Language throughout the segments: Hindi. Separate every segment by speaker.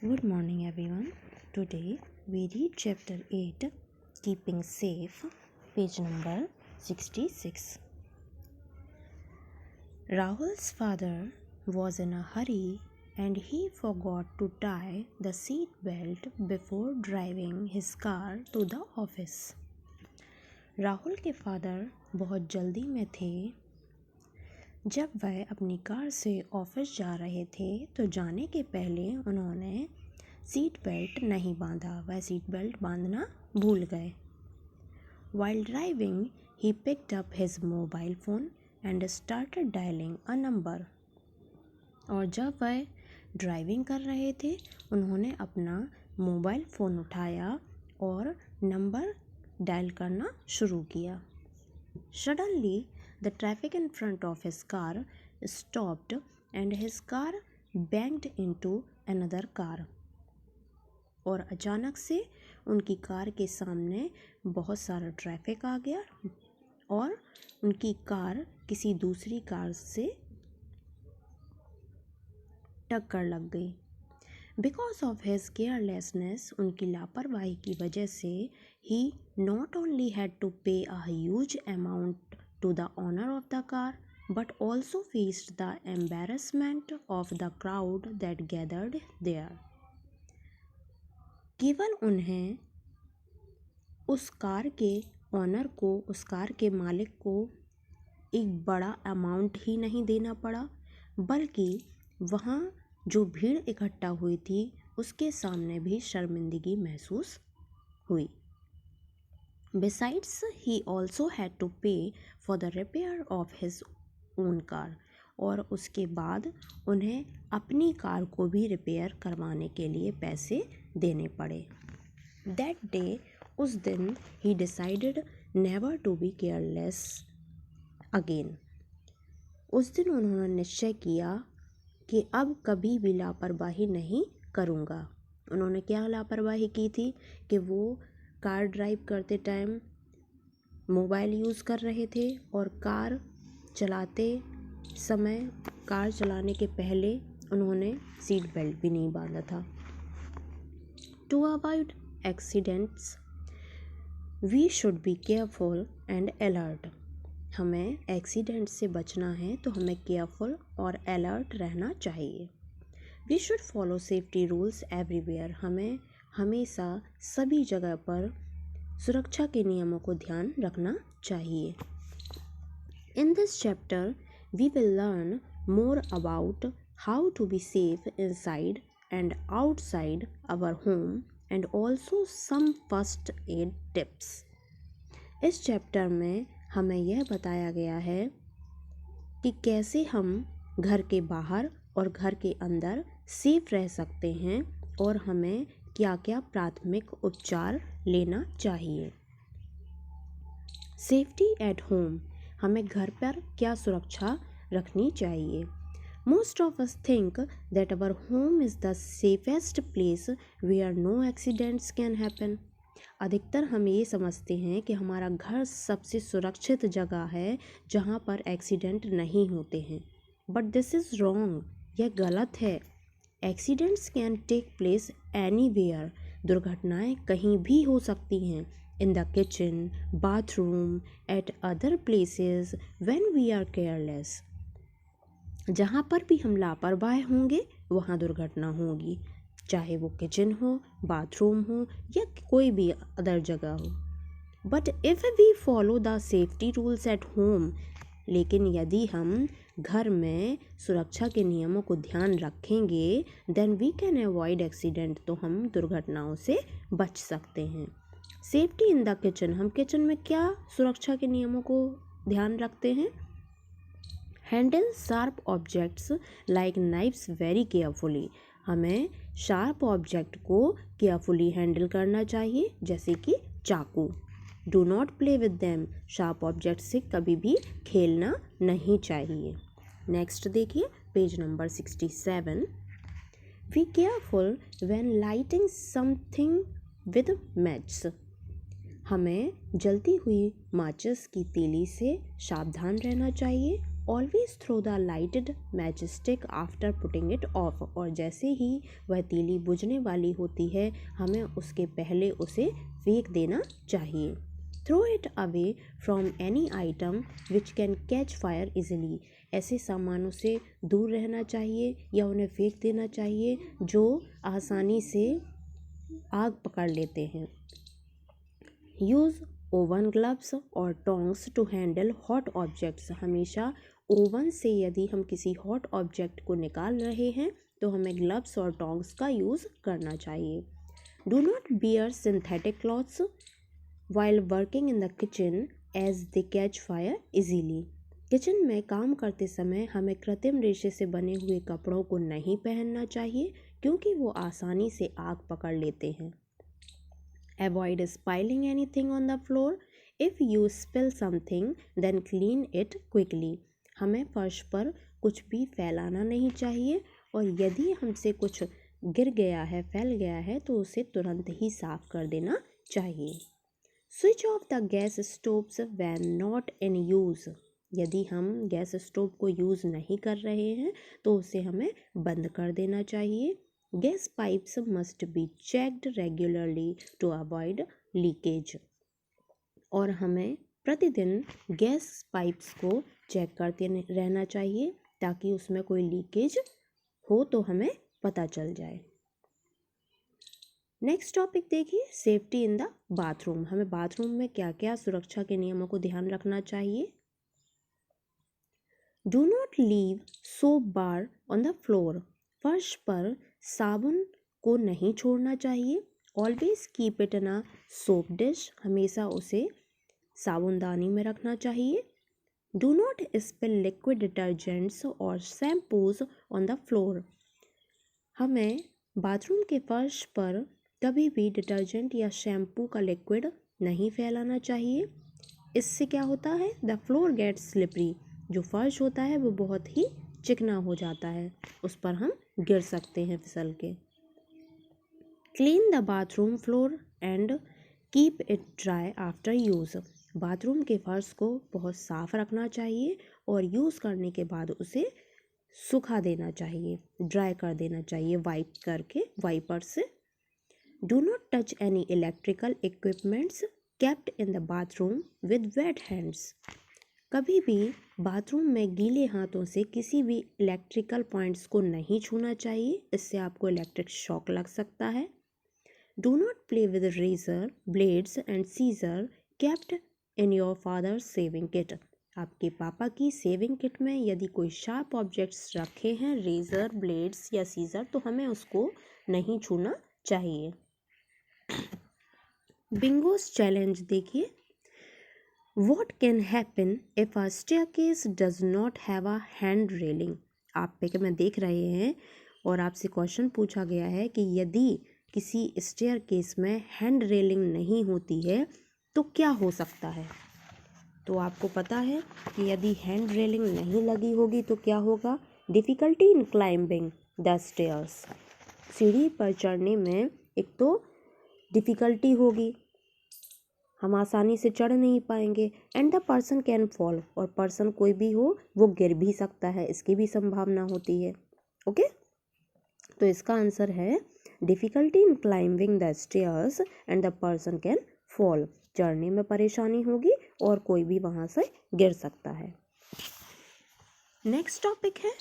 Speaker 1: Good morning, everyone. Today we read chapter 8, Keeping Safe, page number 66. Rahul's father was in a hurry and he forgot to tie the seat belt before driving his car to the office. Rahul के फादर बहुत जल्दी में थे। जब वह अपनी कार से ऑफिस जा रहे थे तो जाने के पहले उन्होंने सीट बेल्ट नहीं बांधा। वह सीट बेल्ट बांधना भूल गए। While driving, he picked up his mobile phone and started dialing a number. और जब वह ड्राइविंग कर रहे थे उन्होंने अपना मोबाइल फ़ोन उठाया और नंबर डायल करना शुरू किया। Suddenly, the traffic in front of his car stopped and his car banged into another car. और अचानक से उनकी कार के सामने बहुत सारा ट्रैफिक आ गया और उनकी कार किसी दूसरी कार से टक्कर लग गई। Because of his carelessness, उनकी लापरवाही की वजह से he not only had to pay a huge amount to the owner of the car, but also faced the embarrassment of the crowd that gathered there. केवल उन्हें उस कार के ऑनर को, उस कार के मालिक को एक बड़ा अमाउंट ही नहीं देना पड़ा, बल्कि वहाँ जो भीड़ इकट्ठा हुई थी उसके सामने भी शर्मिंदगी महसूस हुई। Besides, he also had to pay for the repair of his own car. और उसके बाद उन्हें अपनी कार को भी रिपेयर करवाने के लिए पैसे देने पड़े। That day, उस दिन he decided never to be careless again. उस दिन उन्होंने निश्चय किया कि अब कभी भी लापरवाही नहीं करूँगा। उन्होंने क्या लापरवाही की थी कि वो कार ड्राइव करते टाइम मोबाइल यूज़ कर रहे थे और कार चलाते समय, कार चलाने के पहले उन्होंने सीट बेल्ट भी नहीं बांधा था। To avoid accidents, we should be careful and alert. हमें एक्सीडेंट से बचना है तो हमें केयरफुल और अलर्ट रहना चाहिए। We should follow safety rules everywhere. हमें हमेशा सभी जगह पर सुरक्षा के नियमों को ध्यान रखना चाहिए. In this chapter we will learn more about how to be safe inside and outside our home and also some first aid tips. इस चैप्टर में हमें यह बताया गया है कि कैसे हम घर के बाहर और घर के अंदर सेफ रह सकते हैं और हमें क्या क्या प्राथमिक उपचार लेना चाहिए. Safety at home. हमें घर पर क्या सुरक्षा रखनी चाहिए. Most of us think that our home is the safest place where no accidents can happen. अधिकतर हम ये समझते हैं कि हमारा घर सबसे सुरक्षित जगह है जहाँ पर एक्सीडेंट नहीं होते हैं. But this is wrong. यह गलत है. Accidents can take place anywhere. दुर्घटनाएं कहीं भी हो सकती हैं. In the kitchen, bathroom, at other places when we are careless. जहाँ पर भी हम लापरवाह होंगे वहाँ दुर्घटना होगी, चाहे वो किचन हो, बाथरूम हो या कोई भी अदर जगह हो. But if we follow the safety rules at home, लेकिन यदि हम घर में सुरक्षा के नियमों को ध्यान रखेंगे then we can avoid accident. तो हम दुर्घटनाओं से बच सकते हैं. Safety in the kitchen. हम किचन में क्या सुरक्षा के नियमों को ध्यान रखते हैं. Handle sharp objects like knives very carefully. हमें शार्प ऑब्जेक्ट को केयरफुली हैंडल करना चाहिए, जैसे कि चाकू. Do not play with them. Sharp object से कभी भी खेलना नहीं चाहिए. नेक्स्ट देखिए page number 67. Be careful when lighting something with match. हमें जलती हुई माचिस की तीली से सावधान रहना चाहिए. Always throw the lighted matchstick after putting it off, और जैसे ही वह तीली बुझने वाली होती है हमें उसके पहले उसे फेंक देना चाहिए। Throw it away from any item which can catch fire easily, ऐसे सामानों से दूर रहना चाहिए या उन्हें फेंक देना चाहिए जो आसानी से आग पकड़ लेते हैं। यूज़ ओवन ग्लव्स और tongs to handle hot objects, हमेशा ओवन से यदि हम किसी हॉट ऑब्जेक्ट को निकाल रहे हैं तो हमें ग्लव्स और टोंग्स का यूज़ करना चाहिए। Do not wear synthetic clothes while working in the kitchen as they catch fire easily, kitchen में काम करते समय हमें कृत्रिम रेशे से बने हुए कपड़ों को नहीं पहनना चाहिए क्योंकि वो आसानी से आग पकड़ लेते हैं। Avoid spilling anything on the floor. If you spill something, then clean it quickly. हमें फर्श पर कुछ भी फैलाना नहीं चाहिए और यदि हमसे कुछ गिर गया है, फैल गया है तो उसे तुरंत ही साफ कर देना चाहिए। Switch off the gas stoves when not in use. यदि हम गैस स्टोव को यूज़ नहीं कर रहे हैं तो उसे हमें बंद कर देना चाहिए। Gas pipes must be checked regularly to avoid leakage, और हमें प्रतिदिन गैस पाइप्स को चेक करते रहना चाहिए ताकि उसमें कोई लीकेज हो तो हमें पता चल जाए। नेक्स्ट टॉपिक देखिए, सेफ्टी इन द बाथरूम। हमें बाथरूम में क्या क्या सुरक्षा के नियमों को ध्यान रखना चाहिए। Do not leave soap bar on the floor, फर्श पर साबुन को नहीं छोड़ना चाहिए। Always keep it in a soap dish, हमेशा उसे साबुनदानी में रखना चाहिए। Do not spill liquid detergents और शैम्पूज ऑन द फ्लोर, हमें बाथरूम के फर्श पर कभी भी डिटर्जेंट या शैम्पू का लिक्विड नहीं फैलाना चाहिए। इससे क्या होता है, द फ्लोर गेट्स स्लिपरी, जो फर्श होता है वो बहुत ही चिकना हो जाता है, उस पर हम गिर सकते हैं फिसल के। Clean the bathroom floor and keep it dry after use, bathroom के फर्श को बहुत साफ रखना चाहिए और यूज़ करने के बाद उसे सुखा देना चाहिए, ड्राई कर देना चाहिए वाइप करके वाइपर से। Do not touch any electrical equipments kept in the bathroom with weight hands, कभी भी बाथरूम में गीले हाथों से किसी भी इलेक्ट्रिकल पॉइंट्स को नहीं छूना चाहिए, इससे आपको इलेक्ट्रिक शॉक लग सकता है। Do not play with razor blades and scissor kept in your father's shaving kit, आपके पापा की सेविंग किट में यदि कोई शार्प ऑब्जेक्ट्स रखे हैं, रेजर ब्लेड्स या सीजर, तो हमें उसको नहीं छूना चाहिए। बिंगोस चैलेंज देखिए। What can happen if a staircase does not have a hand railing? आप पे में देख रहे हैं और आपसे क्वेश्चन पूछा गया है कि यदि किसी स्टेयरकेस में हैंड रेलिंग नहीं होती है तो क्या हो सकता है। तो आपको पता है कि यदि हैंड रेलिंग नहीं लगी होगी तो क्या होगा। Difficulty in climbing the stairs, सीढ़ी पर चढ़ने में एक तो डिफ़िकल्टी होगी, हम आसानी से चढ़ नहीं पाएंगे। And the person can fall, और पर्सन कोई भी हो वो गिर भी सकता है, इसकी भी संभावना होती है। ओके, तो इसका आंसर है difficulty in climbing the stairs and the person can fall, चढ़ने में परेशानी होगी और कोई भी वहाँ से गिर सकता है। नेक्स्ट टॉपिक है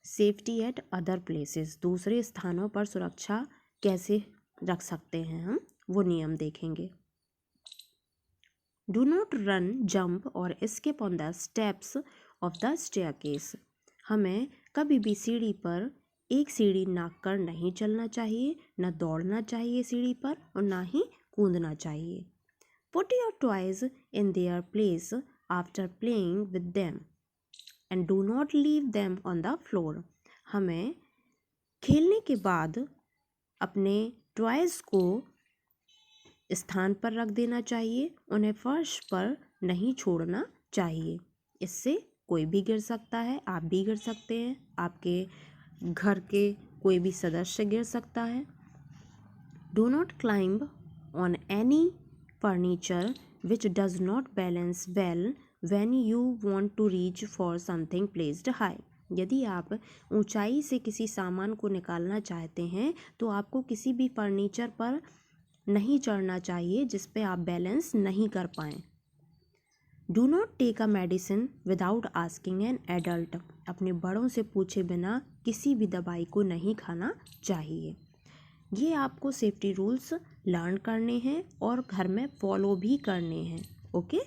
Speaker 1: सेफ्टी एट अदर प्लेसेस, दूसरे स्थानों पर सुरक्षा कैसे रख सकते हैं हम, वो नियम देखेंगे। Do not run, jump और escape on the steps of the staircase, हमें कभी भी सीढ़ी पर एक सीढ़ी नाप कर नहीं चलना चाहिए, न दौड़ना चाहिए सीढ़ी पर और ना ही कूदना चाहिए। Put your toys in their place after playing with them and do not leave them on the floor, हमें खेलने के बाद अपने टॉयज़ को स्थान पर रख देना चाहिए, उन्हें फर्श पर नहीं छोड़ना चाहिए, इससे कोई भी गिर सकता है, आप भी गिर सकते हैं, आपके घर के कोई भी सदस्य गिर सकता है। Do not climb on any furniture which does not balance well when you want to reach for something placed high. यदि आप ऊंचाई से किसी सामान को निकालना चाहते हैं तो आपको किसी भी फर्नीचर पर नहीं चढ़ना चाहिए जिस पे आप बैलेंस नहीं कर पाएँ। Do not take a medicine without asking an adult. अपने बड़ों से पूछे बिना किसी भी दवाई को नहीं खाना चाहिए। ये आपको सेफ्टी रूल्स लर्न करने हैं और घर में फॉलो भी करने हैं। ओके।